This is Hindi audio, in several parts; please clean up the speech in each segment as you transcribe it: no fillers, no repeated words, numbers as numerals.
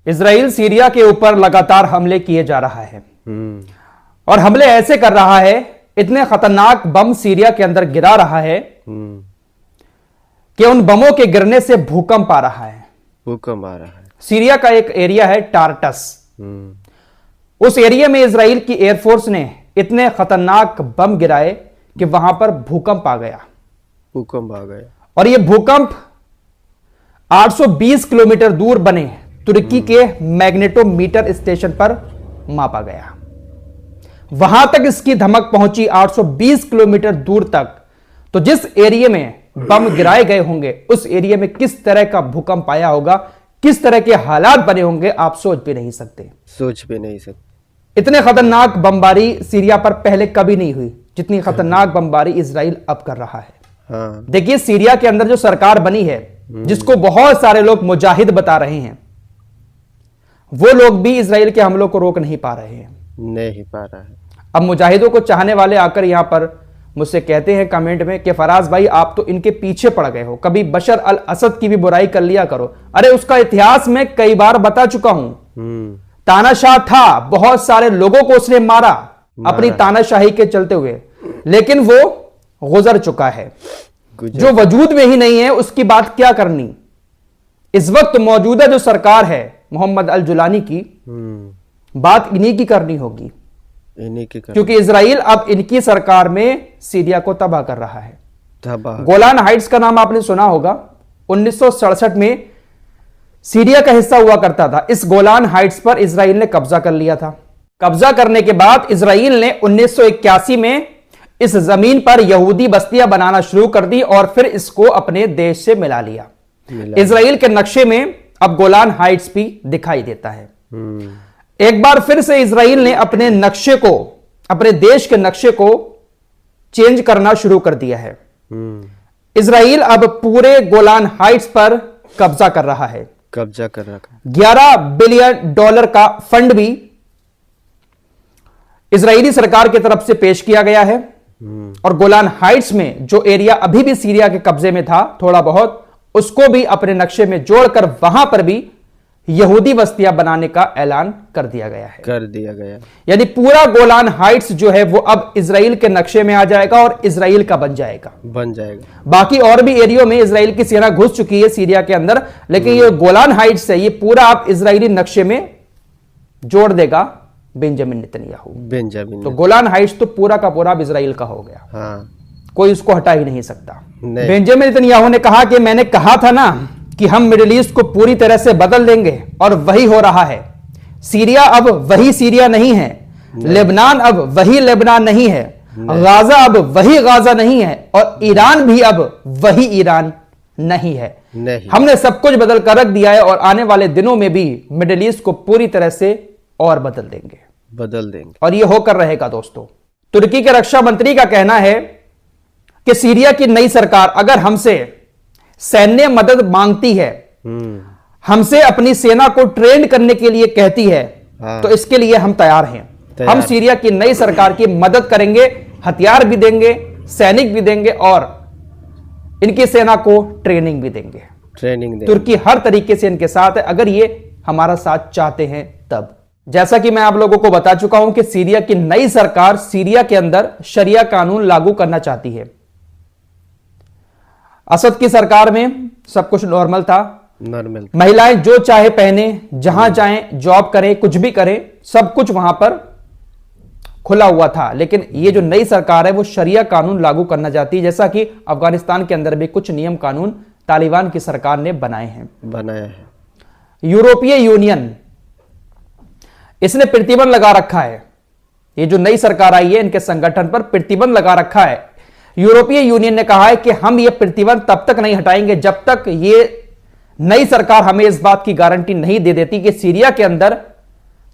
इजराइल सीरिया के ऊपर लगातार हमले किए जा रहा है और हमले ऐसे कर रहा है, इतने खतरनाक बम सीरिया के अंदर गिरा रहा है कि उन बमों के गिरने से भूकंप आ रहा है। भूकंप आ रहा है। सीरिया का एक एरिया है टार्टस, उस एरिया में इजराइल की एयरफोर्स ने इतने खतरनाक बम गिराए कि वहां पर भूकंप आ गया। भूकंप आ गया और यह भूकंप 820 किलोमीटर दूर बने तुर्की के मैग्नेटोमीटर स्टेशन पर मापा गया। वहां तक इसकी धमक पहुंची 820 किलोमीटर दूर तक। तो जिस एरिया में बम गिराए गए होंगे उस एरिया में किस तरह का भूकंप आया होगा, किस तरह के हालात बने होंगे, आप सोच भी नहीं सकते। सोच भी नहीं सकते। इतने खतरनाक बमबारी सीरिया पर पहले कभी नहीं हुई जितनी खतरनाक बमबारी इजराइल अब कर रहा है। हाँ। देखिए, सीरिया के अंदर जो सरकार बनी है, जिसको बहुत सारे लोग मुजाहिद बता रहे हैं, वो लोग भी इजराइल के हमलों को रोक नहीं पा रहे हैं। नहीं पा रहा है। अब मुजाहिदों को चाहने वाले आकर यहां पर मुझसे कहते हैं कमेंट में कि फराज भाई आप तो इनके पीछे पड़ गए हो, कभी बशर अल असद की भी बुराई कर लिया करो। अरे उसका इतिहास मैं कई बार बता चुका हूं। तानाशाह था, बहुत सारे लोगों को उसने मारा अपनी तानाशाही के चलते हुए, लेकिन वो गुजर चुका है। जो वजूद में ही नहीं है उसकी बात क्या करनी। इस वक्त मौजूदा जो सरकार है मोहम्मद अल जुलानी की, बात इन्हीं की करनी होगी, क्योंकि इजराइल अब इनकी सरकार में सीरिया को तबाह कर रहा है। गोलान हाइट्स का नाम आपने सुना होगा। 1967 में सीरिया का हिस्सा हुआ करता था। इस गोलान हाइट्स पर इजराइल ने कब्जा कर लिया था। कब्जा करने के बाद इजराइल ने 1981 में इस जमीन पर यहूदी बस्तियां बनाना शुरू कर दी और फिर इसको अपने देश से मिला लिया। इजराइल के नक्शे में अब गोलान हाइट्स भी दिखाई देता है। एक बार फिर से इजराइल ने अपने नक्शे को, अपने देश के नक्शे को चेंज करना शुरू कर दिया है। इजराइल अब पूरे गोलान हाइट्स पर कब्जा कर रहा है। कब्जा कर रखा। $11 बिलियन का फंड भी इजरायली सरकार की तरफ से पेश किया गया है। और गोलान हाइट्स में जो एरिया अभी भी सीरिया के कब्जे में था थोड़ा बहुत, उसको भी अपने नक्शे में जोड़कर वहां पर भी यहूदी बस्तियां बनाने का ऐलान कर दिया गया है। कर दिया गया। यानी पूरा गोलान हाइट्स जो है वो अब इजराइल के नक्शे में आ जाएगा और इजराइल का बन जाएगा। बाकी और भी एरियो में इजराइल की सेना घुस चुकी है सीरिया के अंदर, लेकिन ये गोलान हाइट्स है, ये पूरा आप इजरायली नक्शे में जोड़ देगा बेंजामिन नेतन्याहू। तो गोलान हाइट्स तो पूरा का पूरा इजराइल का हो गया। हाँ। कोई उसको हटा ही नहीं सकता। बेंजामिन नेतन्याहू ने कहा कि मैंने कहा था ना कि हम मिडिल ईस्ट को पूरी तरह से बदल देंगे, और वही हो रहा है। सीरिया अब वही सीरिया नहीं है, लेबनान अब वही लेबनान नहीं है, गाजा अब वही गाजा नहीं है, और ईरान भी अब वही ईरान नहीं है। हमने सब कुछ बदल कर रख दिया है और आने वाले दिनों में भी मिडिल ईस्ट को पूरी तरह से और बदल देंगे। और यह होकर रहेगा। दोस्तों, तुर्की के रक्षा मंत्री का कहना है कि सीरिया की नई सरकार अगर हमसे सैन्य मदद मांगती है, हमसे अपनी सेना को ट्रेन करने के लिए कहती है, तो इसके लिए हम तैयार हैं। हम सीरिया की नई सरकार की मदद करेंगे, हथियार भी देंगे, सैनिक भी देंगे और इनकी सेना को ट्रेनिंग भी देंगे। तुर्की हर तरीके से इनके साथ है, अगर ये हमारा साथ चाहते हैं तब। जैसा कि मैं आप लोगों को बता चुका हूं कि सीरिया की नई सरकार सीरिया के अंदर शरिया कानून लागू करना चाहती है। असद की सरकार में सब कुछ नॉर्मल था। महिलाएं जो चाहे पहने, जहां चाहें जॉब करें, कुछ भी करें, सब कुछ वहां पर खुला हुआ था। लेकिन ये जो नई सरकार है वो शरिया कानून लागू करना चाहती है, जैसा कि अफगानिस्तान के अंदर भी कुछ नियम कानून तालिबान की सरकार ने बनाया है। यूरोपीय यूनियन इसने प्रतिबंध लगा रखा है। ये जो नई सरकार आई है इनके संगठन पर प्रतिबंध लगा रखा है। यूरोपीय यूनियन ने कहा है कि हम ये प्रतिबंध तब तक नहीं हटाएंगे जब तक ये नई सरकार हमें इस बात की गारंटी नहीं दे देती कि सीरिया के अंदर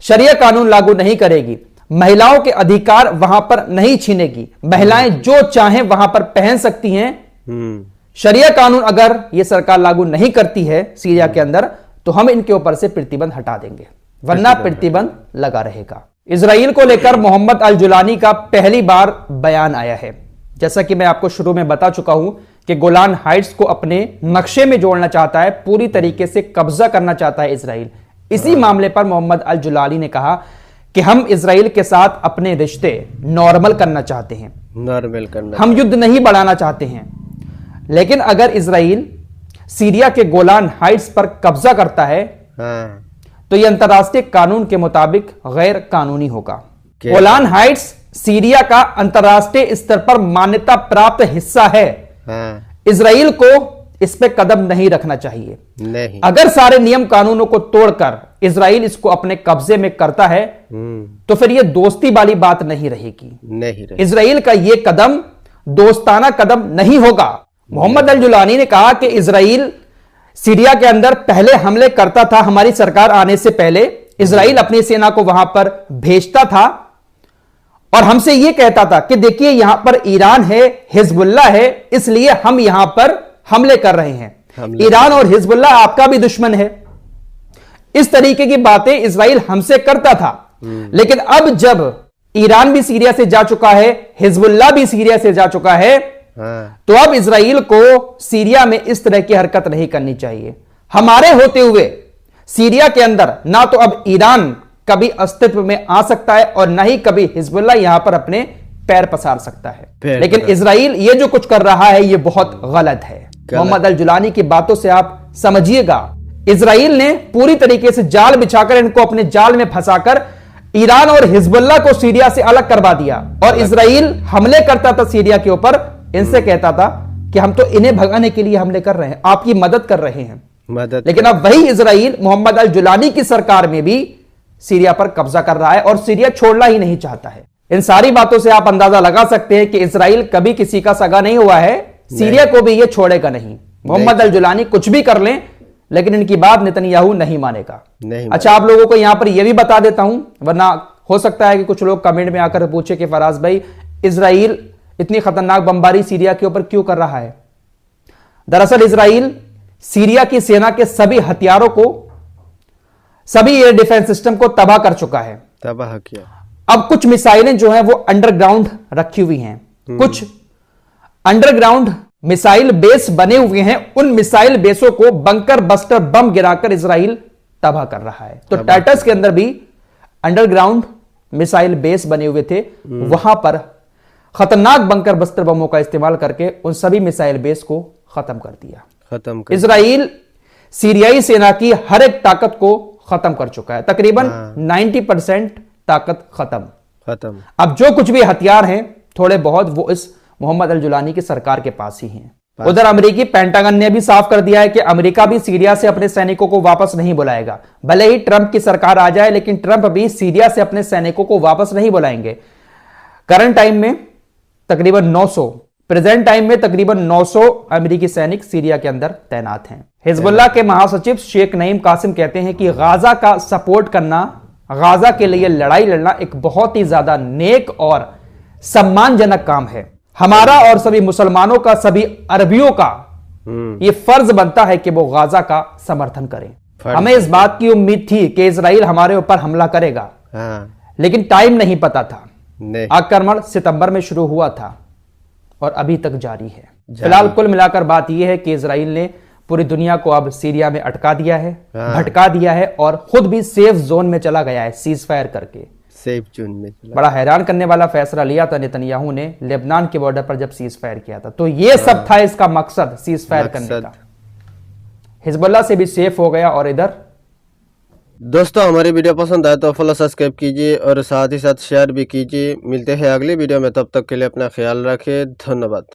शरिया कानून लागू नहीं करेगी, महिलाओं के अधिकार वहां पर नहीं छीनेगी, महिलाएं जो चाहें वहां पर पहन सकती हैं। शरिया कानून अगर यह सरकार लागू नहीं करती है सीरिया के अंदर तो हम इनके ऊपर से प्रतिबंध हटा देंगे, वरना प्रतिबंध लगा रहेगा। इजराइल को लेकर मोहम्मद अल जुलानी का पहली बार बयान आया है। जैसा कि मैं आपको शुरू में बता चुका हूं कि गोलान हाइट्स को अपने नक्शे में जोड़ना चाहता है, पूरी तरीके से कब्जा करना चाहता है इजराइल। इसी मामले पर मोहम्मद अल जुलानी ने कहा कि हम इजराइल के साथ अपने रिश्ते नॉर्मल करना चाहते हैं, नॉर्मल करना, हम युद्ध नहीं बढ़ाना चाहते हैं। लेकिन अगर इजराइल सीरिया के गोलान हाइट्स पर कब्जा करता है हाँ, तो यह अंतर्राष्ट्रीय कानून के मुताबिक गैर कानूनी होगा। क्या? गोलान हाइट्स सीरिया का अंतर्राष्ट्रीय स्तर पर मान्यता प्राप्त हिस्सा है। हाँ, इजराइल को इस पे कदम नहीं रखना चाहिए। नहीं, अगर सारे नियम कानूनों को तोड़कर इजराइल इसको अपने कब्जे में करता है तो फिर यह दोस्ती वाली बात नहीं रहेगी। नहीं रहे। इजराइल का यह कदम दोस्ताना कदम नहीं होगा। मोहम्मद अल जुलानी ने कहा कि इजराइल सीरिया के अंदर पहले हमले करता था, हमारी सरकार आने से पहले इजराइल अपनी सेना को वहां पर भेजता था और हमसे यह कहता था कि देखिए यहां पर ईरान है, हिजबुल्लाह है, इसलिए हम यहां पर हमले कर रहे हैं। ईरान और हिजबुल्लाह आपका भी दुश्मन है। इस तरीके की बातें इजराइल हमसे करता था। लेकिन अब जब ईरान भी सीरिया से जा चुका है, हिजबुल्लाह भी सीरिया से जा चुका है, हाँ, तो अब इजराइल को सीरिया में इस तरह की हरकत नहीं करनी चाहिए। हमारे होते हुए सीरिया के अंदर ना तो अब ईरान कभी अस्तित्व में आ सकता है और ना ही कभी हिजबुल्लाह यहां पर अपने पैर पसार सकता है। लेकिन इजराइल ये जो कुछ कर रहा है ये बहुत गलत है। मोहम्मद अल जुलानी की बातों से आप समझिएगा, इजराइल ने पूरी तरीके से जाल बिछाकर इनको अपने जाल में फंसाकर ईरान और हिजबुल्लाह को सीरिया से अलग करवा दिया। और इजराइल हमले करता था सीरिया के ऊपर, इनसे कहता था कि हम तो इन्हें भगाने के लिए हमले कर रहे हैं, आपकी मदद कर रहे हैं। मदद। लेकिन अब वही इजराइल मोहम्मद अल जुलानी की सरकार में भी सीरिया पर कब्जा कर रहा है और सीरिया छोड़ना ही नहीं चाहता है। इन सारी बातों से आप अंदाजा लगा सकते हैं कि इजराइल कभी किसी का सगा नहीं हुआ है, सीरिया को भी ये छोड़ेगा नहीं। मोहम्मद अल जुलानी कुछ भी कर लें लेकिन इनकी बात नेतन्याहू नहीं मानेगा। अच्छा, आप लोगों को यहां पर यह भी बता देता हूं, वरना हो सकता है कि कुछ लोग कमेंट में आकर पूछे कि फराज भाई इजराइल इतनी खतरनाक बमबारी सीरिया के ऊपर क्यों कर रहा है। दरअसल इजराइल सीरिया की सेना के सभी हथियारों को, सभी एयर डिफेंस सिस्टम को तबाह कर चुका है। तबाह किया। अब कुछ मिसाइलें जो हैं वो अंडरग्राउंड रखी हुई हैं, कुछ अंडरग्राउंड मिसाइल बेस बने हुए हैं। उन मिसाइल बेसों को बंकर बस्टर बम गिराकर इजराइल तबाह कर रहा है। तो टाइटस के अंदर भी अंडरग्राउंड मिसाइल बेस बने हुए थे, वहां पर खतरनाक बंकर बस्टर बमों का इस्तेमाल करके उन सभी मिसाइल बेस को खत्म कर दिया। खत्म कर। इजराइल सीरियाई सेना की हर एक ताकत को खत्म कर चुका है, तकरीबन 90% ताकत खत्म। अब जो कुछ भी हथियार हैं थोड़े बहुत वो इस मोहम्मद अल जुलानी की सरकार के पास ही हैं। उधर अमेरिकी पेंटागन ने भी साफ कर दिया है कि अमेरिका भी सीरिया से अपने सैनिकों को वापस नहीं बुलाएगा। भले ही ट्रंप की सरकार आ जाए लेकिन ट्रंप भी सीरिया से अपने सैनिकों को वापस नहीं बुलाएंगे। करंट टाइम में तकरीबन 900, प्रेजेंट टाइम में तकरीबन 900 अमेरिकी सैनिक सीरिया के अंदर तैनात हैं। हिजबुल्लाह के महासचिव शेख नईम कासिम कहते हैं कि गाजा का सपोर्ट करना, गाजा के लिए लड़ाई लड़ना एक बहुत ही ज्यादा नेक और सम्मानजनक काम है। हमारा और सभी मुसलमानों का, सभी अरबियों का यह फर्ज बनता है कि वो गाजा का समर्थन करें। हमें इस बात की उम्मीद थी कि इजराइल हमारे ऊपर हमला करेगा, लेकिन टाइम नहीं पता था। आक्रमण सितंबर में शुरू हुआ था और अभी तक जारी है। फिलहाल कुल मिलाकर बात यह है कि इजराइल ने पूरी दुनिया को अब सीरिया में अटका दिया है, भटका दिया है और खुद भी सेफ जोन में चला गया है सीज फायर करके। सेफ जोन में बड़ा हैरान करने वाला फैसला लिया था नेतन्याहू ने लेबनान के बॉर्डर पर जब सीज फायर किया था। तो ये सब था इसका मकसद, सीज फायर करने का। हिजबुल्लाह से भी सेफ हो गया। और इधर दोस्तों हमारी वीडियो पसंद आए तो फॉलो सब्सक्राइब कीजिए और साथ ही साथ शेयर भी कीजिए। मिलते हैं अगली वीडियो में, तब तक के लिए अपना ख्याल रखें। धन्यवाद।